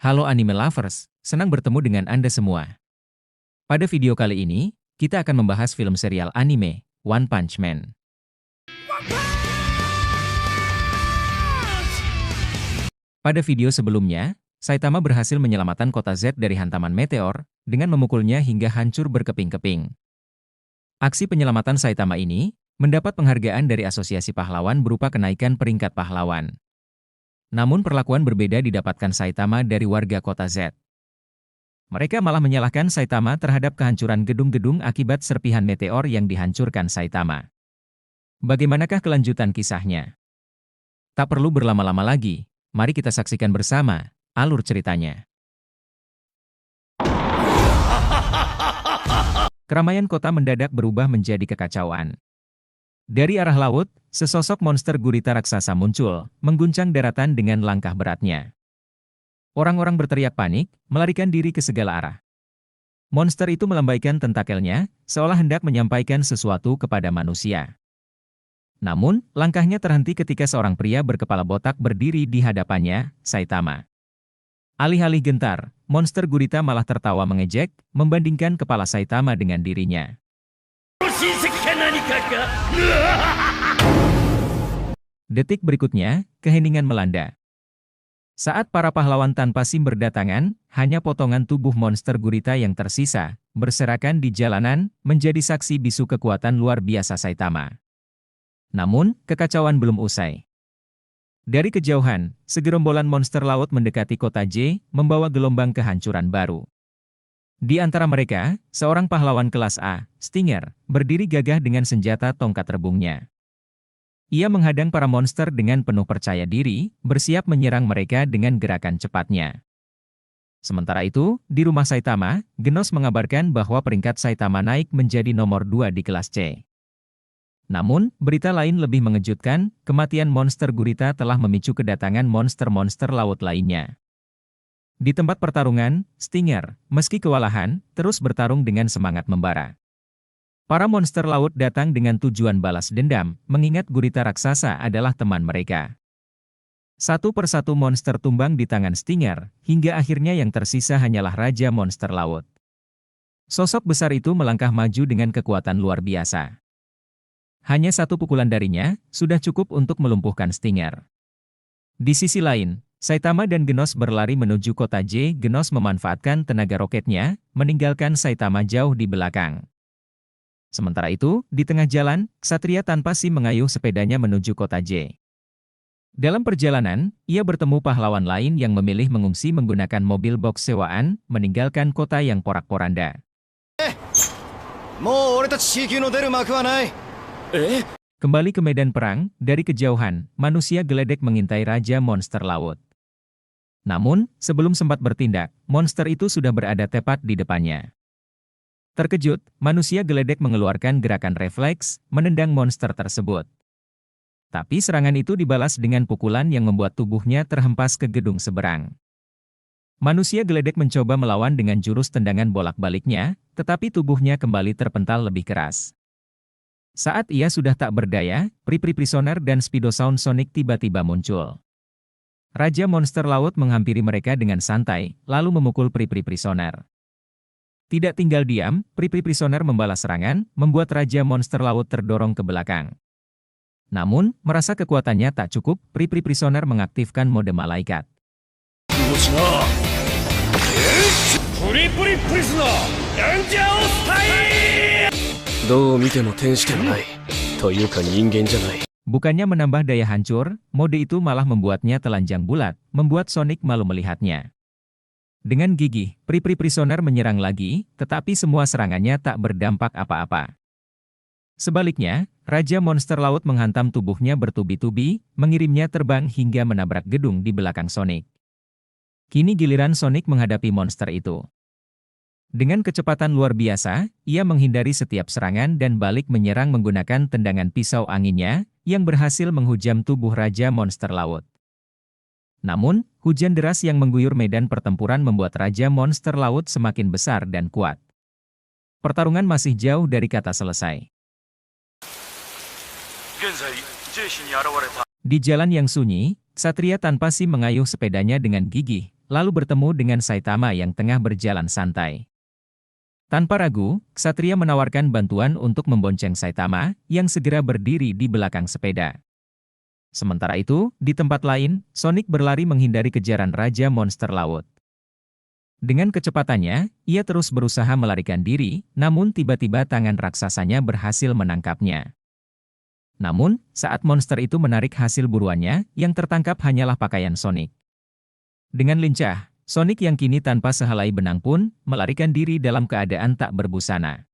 Halo anime lovers, senang bertemu dengan Anda semua. Pada video kali ini, kita akan membahas film serial anime, One Punch Man. Pada video sebelumnya, Saitama berhasil menyelamatkan kota Z dari hantaman meteor, dengan memukulnya hingga hancur berkeping-keping. Aksi penyelamatan Saitama ini, mendapat penghargaan dari Asosiasi Pahlawan berupa kenaikan peringkat pahlawan. Namun perlakuan berbeda didapatkan Saitama dari warga kota Z. Mereka malah menyalahkan Saitama terhadap kehancuran gedung-gedung akibat serpihan meteor yang dihancurkan Saitama. Bagaimanakah kelanjutan kisahnya? Tak perlu berlama-lama lagi, mari kita saksikan bersama alur ceritanya. Keramaian kota mendadak berubah menjadi kekacauan. Dari arah laut, sesosok monster gurita raksasa muncul, mengguncang daratan dengan langkah beratnya. Orang-orang berteriak panik, melarikan diri ke segala arah. Monster itu melambaikan tentakelnya, seolah hendak menyampaikan sesuatu kepada manusia. Namun, langkahnya terhenti ketika seorang pria berkepala botak berdiri di hadapannya, Saitama. Alih-alih gentar, monster gurita malah tertawa mengejek, membandingkan kepala Saitama dengan dirinya. Detik berikutnya, keheningan melanda. Saat para pahlawan tanpa sim berdatangan, hanya potongan tubuh monster gurita yang tersisa, berserakan di jalanan, menjadi saksi bisu kekuatan luar biasa Saitama. Namun, kekacauan belum usai. Dari kejauhan, segerombolan monster laut mendekati kota J, membawa gelombang kehancuran baru. Di antara mereka, seorang pahlawan kelas A, Stinger, berdiri gagah dengan senjata tongkat rebungnya. Ia menghadang para monster dengan penuh percaya diri, bersiap menyerang mereka dengan gerakan cepatnya. Sementara itu, di rumah Saitama, Genos mengabarkan bahwa peringkat Saitama naik menjadi nomor 2 di kelas C. Namun, berita lain lebih mengejutkan, kematian monster gurita telah memicu kedatangan monster-monster laut lainnya. Di tempat pertarungan, Stinger, meski kewalahan, terus bertarung dengan semangat membara. Para monster laut datang dengan tujuan balas dendam, mengingat gurita raksasa adalah teman mereka. Satu persatu monster tumbang di tangan Stinger, hingga akhirnya yang tersisa hanyalah Raja Monster Laut. Sosok besar itu melangkah maju dengan kekuatan luar biasa. Hanya satu pukulan darinya, sudah cukup untuk melumpuhkan Stinger. Di sisi lain, Saitama dan Genos berlari menuju kota J. Genos memanfaatkan tenaga roketnya, meninggalkan Saitama jauh di belakang. Sementara itu, di tengah jalan, Ksatria tanpa sim mengayuh sepedanya menuju kota J. Dalam perjalanan, ia bertemu pahlawan lain yang memilih mengungsi menggunakan mobil box sewaan, meninggalkan kota yang porak-poranda. Kembali ke medan perang, dari kejauhan, manusia geledek mengintai Raja Monster Laut. Namun, sebelum sempat bertindak, monster itu sudah berada tepat di depannya. Terkejut, manusia geledek mengeluarkan gerakan refleks, menendang monster tersebut. Tapi serangan itu dibalas dengan pukulan yang membuat tubuhnya terhempas ke gedung seberang. Manusia geledek mencoba melawan dengan jurus tendangan bolak-baliknya, tetapi tubuhnya kembali terpental lebih keras. Saat ia sudah tak berdaya, Pri-Pri Prisoner dan Speedo Sound Sonic tiba-tiba muncul. Raja Monster Laut menghampiri mereka dengan santai, lalu memukul Pri-Pri Prisoner. Tidak tinggal diam, Pri-Pri Prisoner membalas serangan, membuat Raja Monster Laut terdorong ke belakang. Namun, merasa kekuatannya tak cukup, Pri-Pri Prisoner mengaktifkan mode malaikat. Pri-Pri Prisoner, Angel Style! Bukannya menambah daya hancur, mode itu malah membuatnya telanjang bulat, membuat Sonic malu melihatnya. Dengan gigih, Pri-Pri Prisoner menyerang lagi, tetapi semua serangannya tak berdampak apa-apa. Sebaliknya, Raja Monster Laut menghantam tubuhnya bertubi-tubi, mengirimnya terbang hingga menabrak gedung di belakang Sonic. Kini giliran Sonic menghadapi monster itu. Dengan kecepatan luar biasa, ia menghindari setiap serangan dan balik menyerang menggunakan tendangan pisau anginnya, yang berhasil menghujam tubuh Raja Monster Laut. Namun, hujan deras yang mengguyur medan pertempuran membuat Raja Monster Laut semakin besar dan kuat. Pertarungan masih jauh dari kata selesai. Di jalan yang sunyi, Ksatria tanpa sim mengayuh sepedanya dengan gigih, lalu bertemu dengan Saitama yang tengah berjalan santai. Tanpa ragu, Ksatria menawarkan bantuan untuk membonceng Saitama, yang segera berdiri di belakang sepeda. Sementara itu, di tempat lain, Sonic berlari menghindari kejaran Raja Monster Laut. Dengan kecepatannya, ia terus berusaha melarikan diri, namun tiba-tiba tangan raksasanya berhasil menangkapnya. Namun, saat monster itu menarik hasil buruannya, yang tertangkap hanyalah pakaian Sonic. Dengan lincah, Sonic yang kini tanpa sehelai benang pun, melarikan diri dalam keadaan tak berbusana.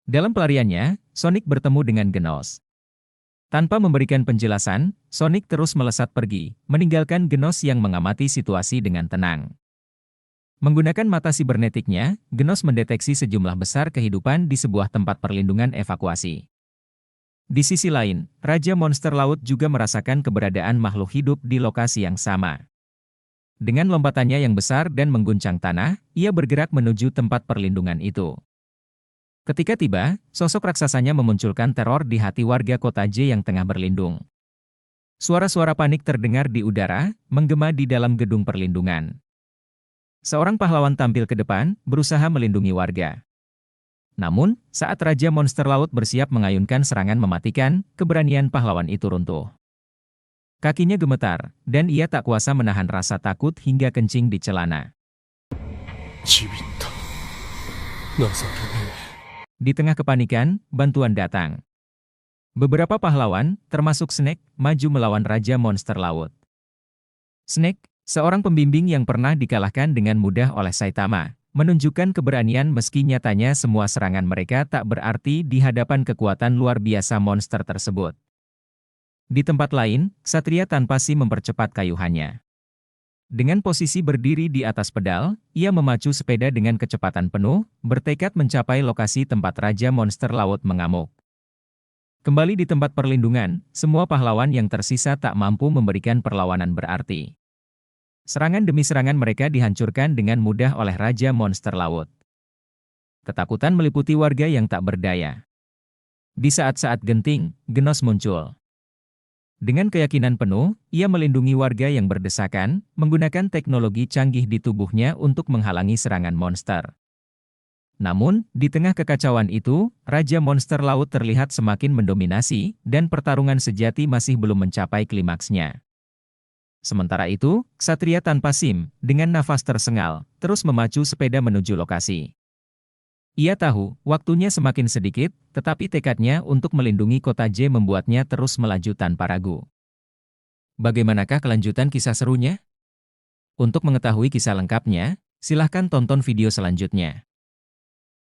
Dalam pelariannya, Sonic bertemu dengan Genos. Tanpa memberikan penjelasan, Sonic terus melesat pergi, meninggalkan Genos yang mengamati situasi dengan tenang. Menggunakan mata sibernetiknya, Genos mendeteksi sejumlah besar kehidupan di sebuah tempat perlindungan evakuasi. Di sisi lain, Raja Monster Laut juga merasakan keberadaan makhluk hidup di lokasi yang sama. Dengan lompatannya yang besar dan mengguncang tanah, ia bergerak menuju tempat perlindungan itu. Ketika tiba, sosok raksasanya memunculkan teror di hati warga kota J yang tengah berlindung. Suara-suara panik terdengar di udara, menggema di dalam gedung perlindungan. Seorang pahlawan tampil ke depan, berusaha melindungi warga. Namun, saat Raja Monster Laut bersiap mengayunkan serangan mematikan, keberanian pahlawan itu runtuh. Kakinya gemetar, dan ia tak kuasa menahan rasa takut hingga kencing di celana. Di tengah kepanikan, bantuan datang. Beberapa pahlawan, termasuk Snake, maju melawan Raja Monster Laut. Snake, seorang pembimbing yang pernah dikalahkan dengan mudah oleh Saitama, menunjukkan keberanian meski nyatanya semua serangan mereka tak berarti di hadapan kekuatan luar biasa monster tersebut. Di tempat lain, Ksatria tanpa mempercepat kayuhannya. Dengan posisi berdiri di atas pedal, ia memacu sepeda dengan kecepatan penuh, bertekad mencapai lokasi tempat Raja Monster Laut mengamuk. Kembali di tempat perlindungan, semua pahlawan yang tersisa tak mampu memberikan perlawanan berarti. Serangan demi serangan mereka dihancurkan dengan mudah oleh Raja Monster Laut. Ketakutan meliputi warga yang tak berdaya. Di saat-saat genting, Genos muncul. Dengan keyakinan penuh, ia melindungi warga yang berdesakan, menggunakan teknologi canggih di tubuhnya untuk menghalangi serangan monster. Namun, di tengah kekacauan itu, Raja Monster Laut terlihat semakin mendominasi, dan pertarungan sejati masih belum mencapai klimaksnya. Sementara itu, Ksatria tanpa dengan nafas tersengal, terus memacu sepeda menuju lokasi. Ia tahu, waktunya semakin sedikit, tetapi tekadnya untuk melindungi kota J membuatnya terus melaju tanpa ragu. Bagaimanakah kelanjutan kisah serunya? Untuk mengetahui kisah lengkapnya, silahkan tonton video selanjutnya.